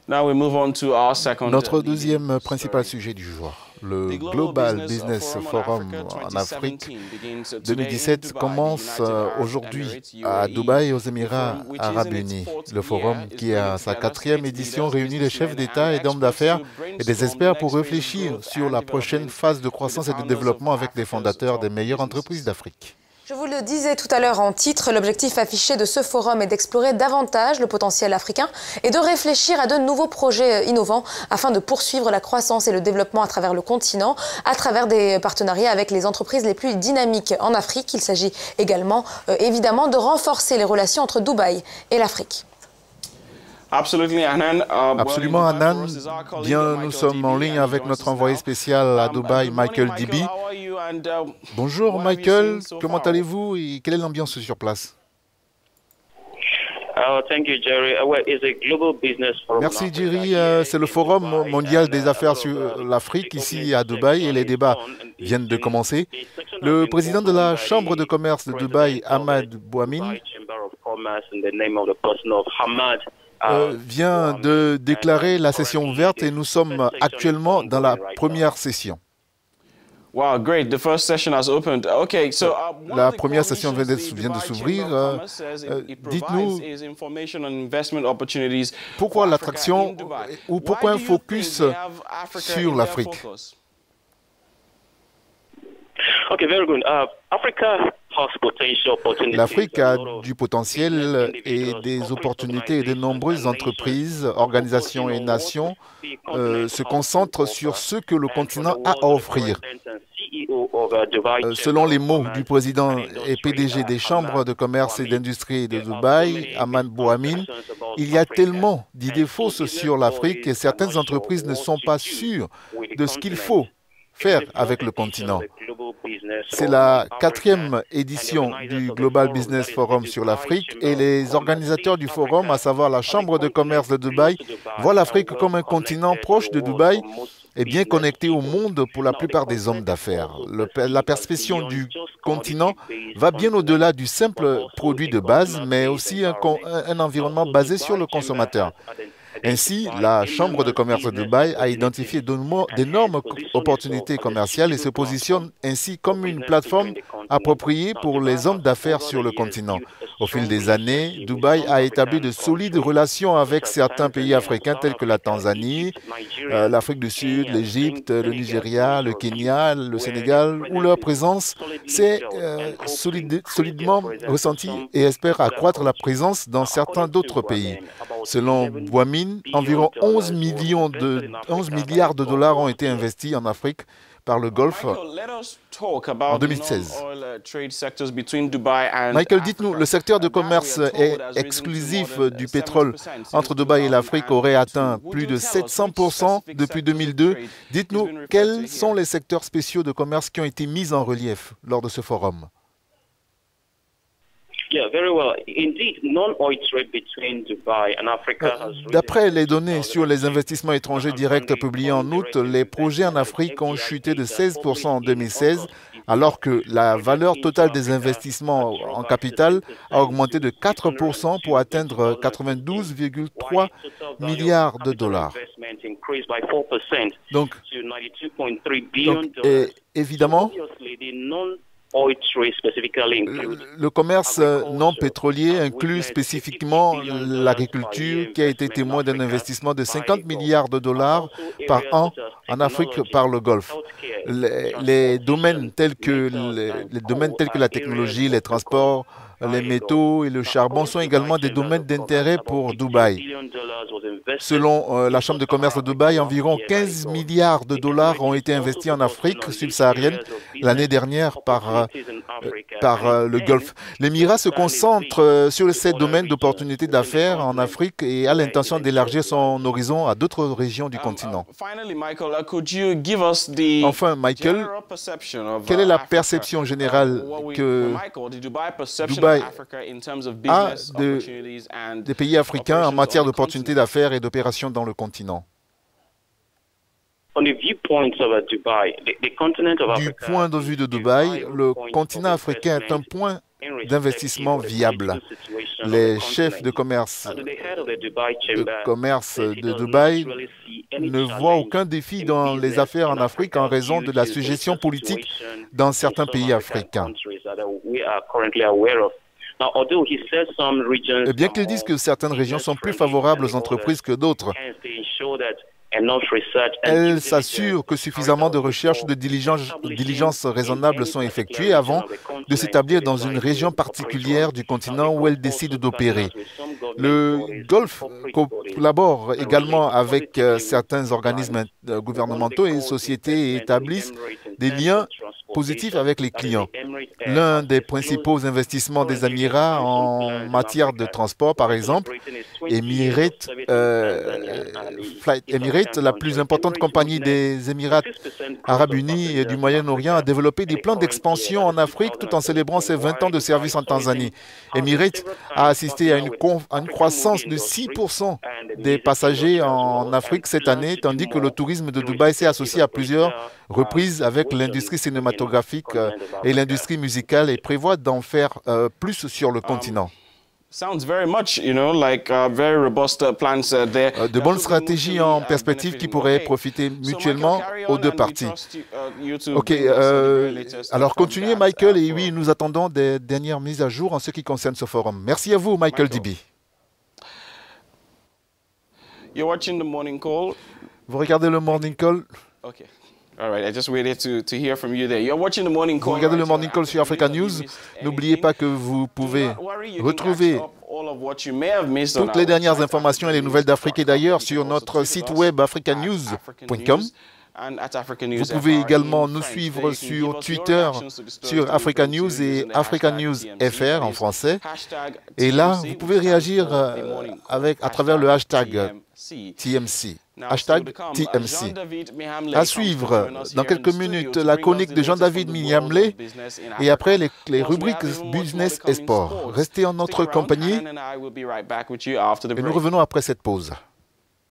Notre deuxième principal sujet du jour, le Global Business Forum en Afrique 2017 commence aujourd'hui à Dubaï, aux Émirats Arabes Unis. Le forum, qui à sa 4e édition, réunit les chefs d'État et d'hommes d'affaires et des experts pour réfléchir sur la prochaine phase de croissance et de développement avec les fondateurs des meilleures entreprises d'Afrique. Je vous le disais tout à l'heure en titre, l'objectif affiché de ce forum est d'explorer davantage le potentiel africain et de réfléchir à de nouveaux projets innovants afin de poursuivre la croissance et le développement à travers le continent, à travers des partenariats avec les entreprises les plus dynamiques en Afrique. Il s'agit également, évidemment, de renforcer les relations entre Dubaï et l'Afrique. Absolument, Anand. Bien, nous sommes en ligne avec notre envoyé spécial à Dubaï, Michael Dibi. Bonjour Michael, comment allez-vous et quelle est l'ambiance sur place? Merci Jerry, c'est le Forum mondial des affaires sur l'Afrique ici à Dubaï et les débats viennent de commencer. Le président de la Chambre de commerce de Dubaï, Hamad Bouamine, vient de déclarer la session ouverte et nous sommes actuellement dans la première session. Wow, great. The first session has opened. Okay, so la première session vient de s'ouvrir. Dites-nous pourquoi l'attraction ou pourquoi un focus sur l'Afrique? Okay, very good. L'Afrique a du potentiel et des opportunités et de nombreuses entreprises, organisations et nations se concentrent sur ce que le continent a à offrir. Selon les mots du président et PDG des chambres de commerce et d'industrie de Dubaï, Hamad Bouamine, il y a tellement d'idées fausses sur l'Afrique et certaines entreprises ne sont pas sûres de ce qu'il faut faire avec le continent. C'est la 4e édition du Global Business Forum sur l'Afrique et les organisateurs du forum, à savoir la Chambre de commerce de Dubaï, voient l'Afrique comme un continent proche de Dubaï et bien connecté au monde pour la plupart des hommes d'affaires. La perception du continent va bien au-delà du simple produit de base, mais aussi un environnement basé sur le consommateur. Ainsi, la Chambre de commerce de Dubaï a identifié d'énormes opportunités commerciales et se positionne ainsi comme une plateforme appropriée pour les hommes d'affaires sur le continent. Au fil des années, Dubaï a établi de solides relations avec certains pays africains tels que la Tanzanie, l'Afrique du Sud, l'Égypte, le Nigeria, le Kenya, le Sénégal, où leur présence s'est solidement ressentie et espère accroître la présence dans certains d'autres pays. Selon Bouamine, environ 11 milliards de dollars ont été investis en Afrique par le Golfe en 2016. Michael, dites-nous, le secteur de commerce exclusif du pétrole entre Dubaï et l'Afrique aurait atteint plus de 700% depuis 2002. Dites-nous, quels sont les secteurs spéciaux de commerce qui ont été mis en relief lors de ce forum? D'après les données sur les investissements étrangers directs publiées en août, les projets en Afrique ont chuté de 16% en 2016, alors que la valeur totale des investissements en capital a augmenté de 4% pour atteindre 92,3 milliards de dollars. Donc évidemment, le commerce non pétrolier inclut spécifiquement l'agriculture qui a été témoin d'un investissement de 50 milliards de dollars par an en Afrique par le Golfe. Les domaines tels que la technologie, les transports, les métaux et le charbon sont également des domaines d'intérêt pour Dubaï. Selon la Chambre de commerce de Dubaï, environ 15 milliards de dollars ont été investis en Afrique subsaharienne l'année dernière par le Golfe. L'Émirat se concentre sur ces domaines d'opportunités d'affaires en Afrique et a l'intention d'élargir son horizon à d'autres régions du continent. Enfin, Michael, quelle est la perception générale que Dubaï a des pays africains en matière d'opportunités d'affaires et d'opérations dans le continent? Du point de vue de Dubaï, le continent africain est un point d'investissement viable. Les chefs de commerce de Dubaï ne voient aucun défi dans les affaires en Afrique en raison de la suggestion politique dans certains pays africains. Et bien qu'ils disent que certaines régions sont plus favorables aux entreprises que d'autres, elles s'assurent que suffisamment de recherches ou de diligences raisonnables sont effectuées avant de s'établir dans une région particulière du continent où elles décident d'opérer. Le Golfe collabore également avec certains organismes gouvernementaux et sociétés et établissent des liens positifs avec les clients. L'un des principaux investissements des Émirats en matière de transport, par exemple, Emirates, la plus importante compagnie des Émirats arabes unis et du Moyen-Orient, a développé des plans d'expansion en Afrique tout en célébrant ses 20 ans de service en Tanzanie. Emirates a assisté à une croissance de 6% des passagers en Afrique cette année, tandis que le tourisme de Dubaï s'est associé à plusieurs reprises avec l'industrie cinématographique et l'industrie musicale et prévoit d'en faire plus sur le continent. De bonnes stratégies en perspective qui pourraient profiter mutuellement aux deux parties. OK, alors continuez Michael, et oui, nous attendons des dernières mises à jour en ce qui concerne ce forum. Merci à vous Michael Dibi. Vous regardez le Morning Call? Okay. All right, I just waited to hear from you there. You're watching the morning call. Vous regardez le Morning Call sur Africa News. N'oubliez pas que vous pouvez retrouver toutes les dernières informations et les nouvelles d'Afrique et d'ailleurs sur notre site web africanews.com. Vous pouvez également nous suivre sur Twitter, sur Africa News et Africa News FR en français. Et là, vous pouvez réagir à travers le hashtag TMC. Hashtag TMC. À suivre, dans quelques minutes, la chronique de Jean-David Mignamlé et après les rubriques Business et Sport. Restez en notre compagnie et nous revenons après cette pause.